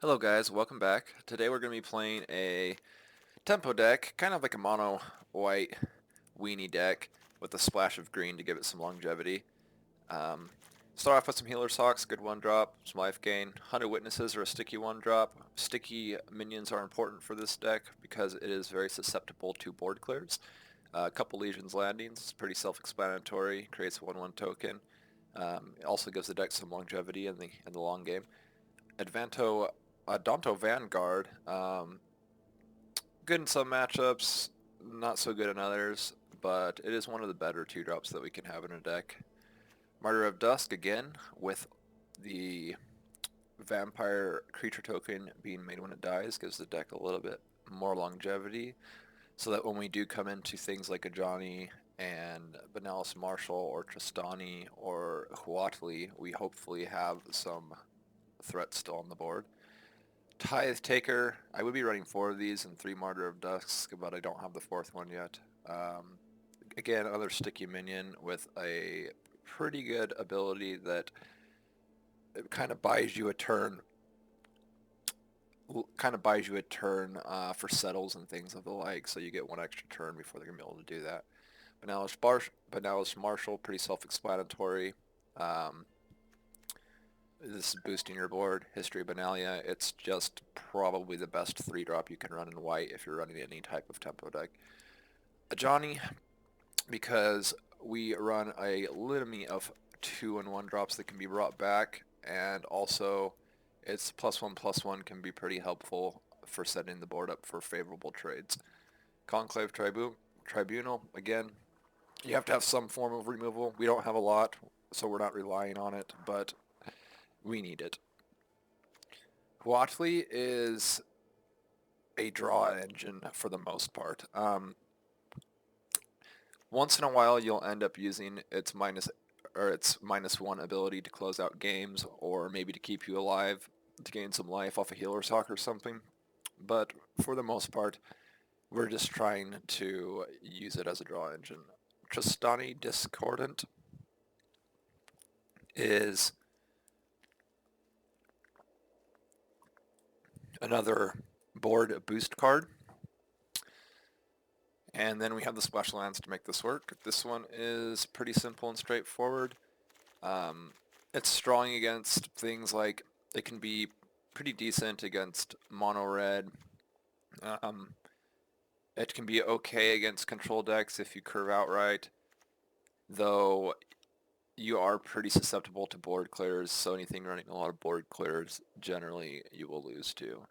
Hello guys, welcome back. Today we're going to be playing a tempo deck, kind of like a mono white weenie deck with a splash of green to give it some longevity. Um, Start off with some Healer's Hawks, good one drop, some life gain. 100 Witnesses are a sticky one drop. Sticky minions are important for this deck because it is very susceptible to board clears. A couple Legion's Landings, it's pretty self-explanatory, creates a 1/1 token. It also gives the deck some longevity in the long game. Adanto Vanguard, good in some matchups, not so good in others, but it is one of the better 2-drops that we can have in a deck. Martyr of Dusk, again, with the vampire creature token being made when it dies, gives the deck a little bit more longevity, so that when we do come into things like Ajani and Benalish Marshal or Trostani or Huatli, we hopefully have some threats still on the board. Tithe Taker, I would be running 4 of these and 3 Martyr of Dusk, but I don't have the 4th one yet. Again, another sticky minion with a pretty good ability that it kind of buys you a turn. For settles and things of the like, so you get one extra turn before they're going to be able to do that. Benalish Marshal, pretty self-explanatory. This is boosting your board. History of Benalia, it's just probably the best 3-drop you can run in white if you're running any type of tempo deck. Ajani, because we run a litany of 2 and 1 drops that can be brought back, and also its +1/+1 can be pretty helpful for setting the board up for favorable trades. Conclave Tribunal, again, you have to have some form of removal. We don't have a lot, so we're not relying on it, but we need it. Huatli is a draw engine for the most part. Once in a while, you'll end up using its -1 ability to close out games, or maybe to keep you alive, to gain some life off a Healer's Hawk or something. But for the most part, we're just trying to use it as a draw engine. Trostani Discordant is another board boost card. And then we have the splash lands to make this work. This one is pretty simple and straightforward. It's strong against things like, it can be pretty decent against mono red. It can be okay against control decks if you curve out right, though you are pretty susceptible to board clears, so anything running a lot of board clears, generally you will lose to.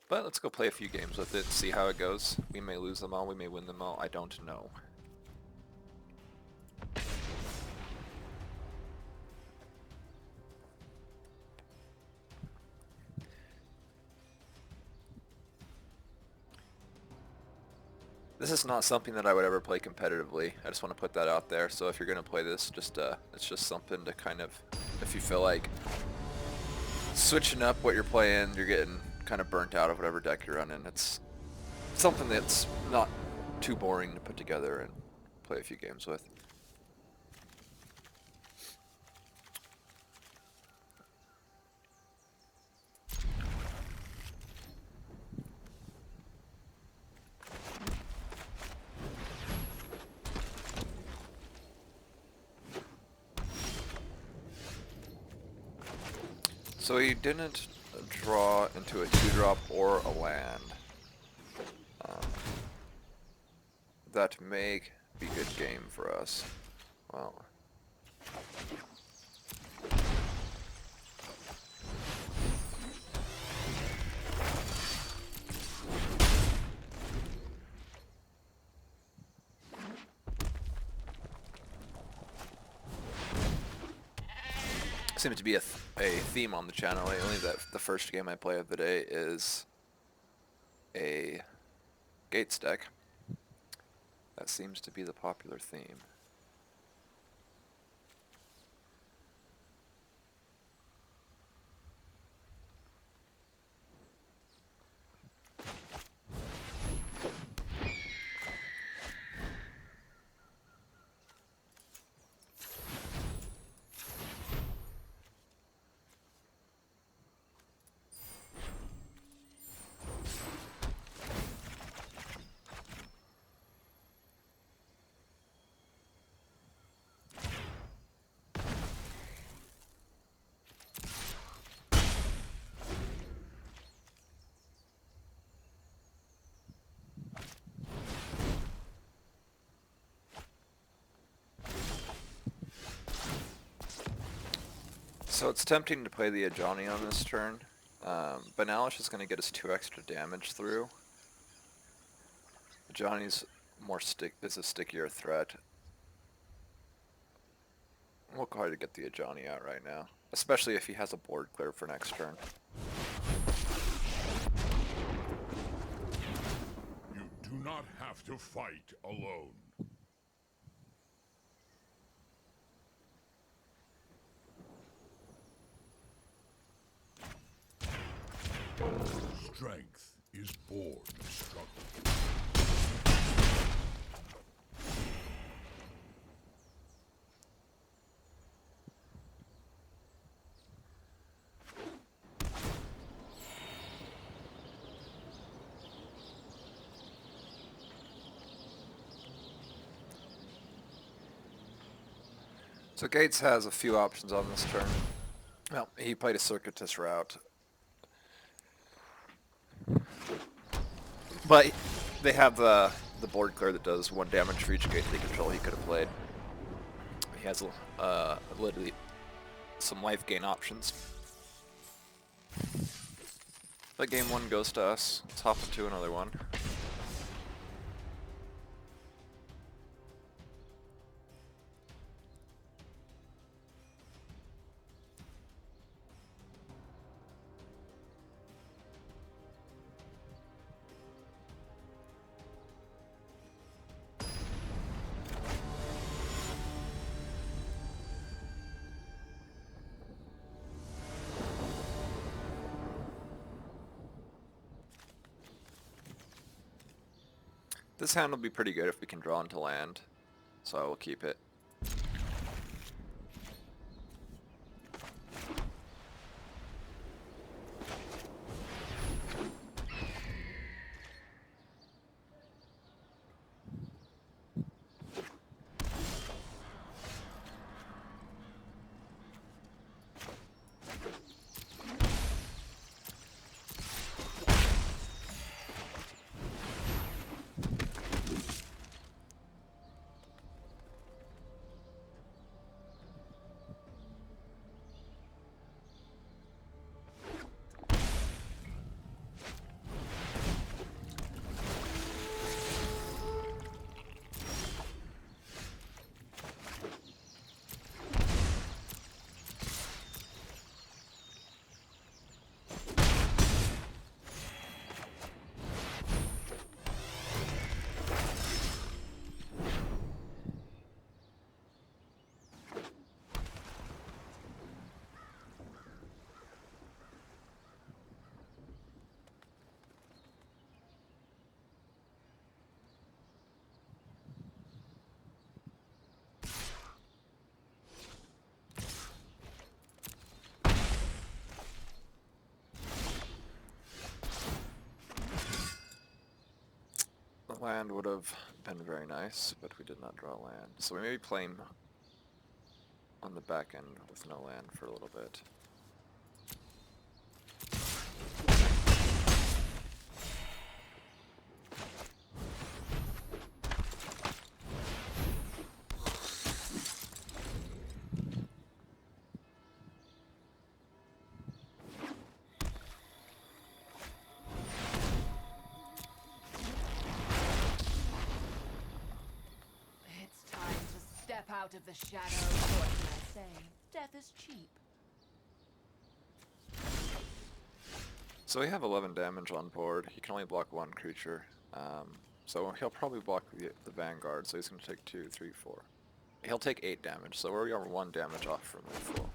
But let's go play a few games with it, see how it goes. We may lose them all, we may win them all, I don't know. This is not something that I would ever play competitively. I just want to put that out there. So if you're going to play this, it's just something to kind of, if you feel like switching up what you're playing, you're getting kind of burnt out of whatever deck you're running. It's something that's not too boring to put together and play a few games with. So he didn't draw into a 2-drop or a land. That may be good game for us. Well, seems to be a theme on the channel lately that the first game I play of the day is a Gates deck. That seems to be the popular theme. So it's tempting to play the Ajani on this turn. Benalish is going to get us 2 extra damage through. Ajani's is a stickier threat. We'll go ahead and get the Ajani out right now, especially if he has a board clear for next turn. You do not have to fight alone. Strength is born of struggle. So Gates has a few options on this turn. Well, he played a circuitous route. But they have the board clear that does 1 damage for each gate they control he could have played. He has literally some life gain options. But game 1 goes to us. Let's hop into another one. This hand will be pretty good if we can draw into land, so I will keep it. Land would have been very nice, but we did not draw land. So we may be playing on the back end with no land for a little bit. Out of the shadows, what can I say? Death is cheap. So we have 11 damage on board. He can only block 1 creature. So he'll probably block the Vanguard, so he's going to take 2, 3, 4. He'll take 8 damage, so we're 1 damage off from lethal.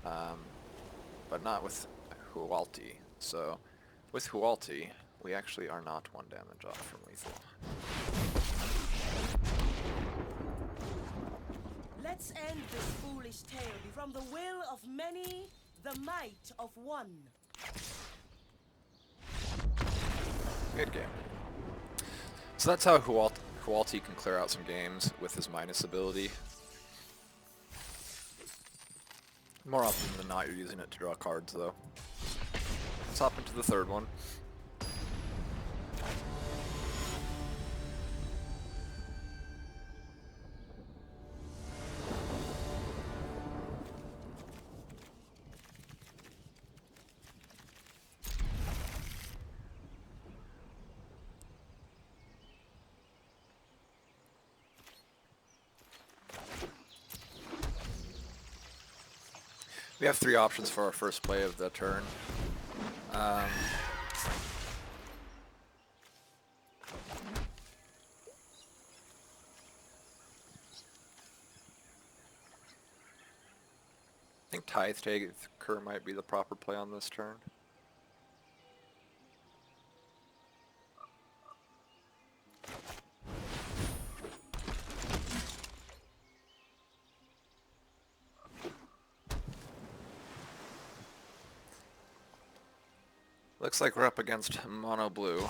But not with Huatli. So with Huatli, we actually are not 1 damage off from lethal. Let's end this foolish tale. From the will of many, the might of one. Good game. So that's how Huatli can clear out some games with his minus ability. More often than not, you're using it to draw cards, though. Let's hop into the third one. We have 3 options for our first play of the turn. I think Tithe Taker might be the proper play on this turn. Looks like we're up against mono blue.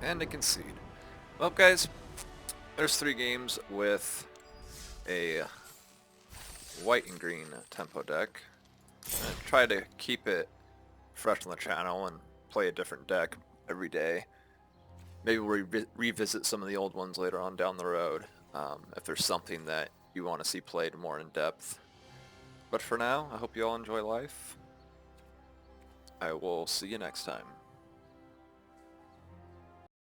And a concede. Well, guys, there's 3 games with a white and green tempo deck. I try to keep it fresh on the channel and play a different deck every day. Maybe we'll revisit some of the old ones later on down the road, if there's something that you want to see played more in depth. But for now, I hope you all enjoy life. I will see you next time.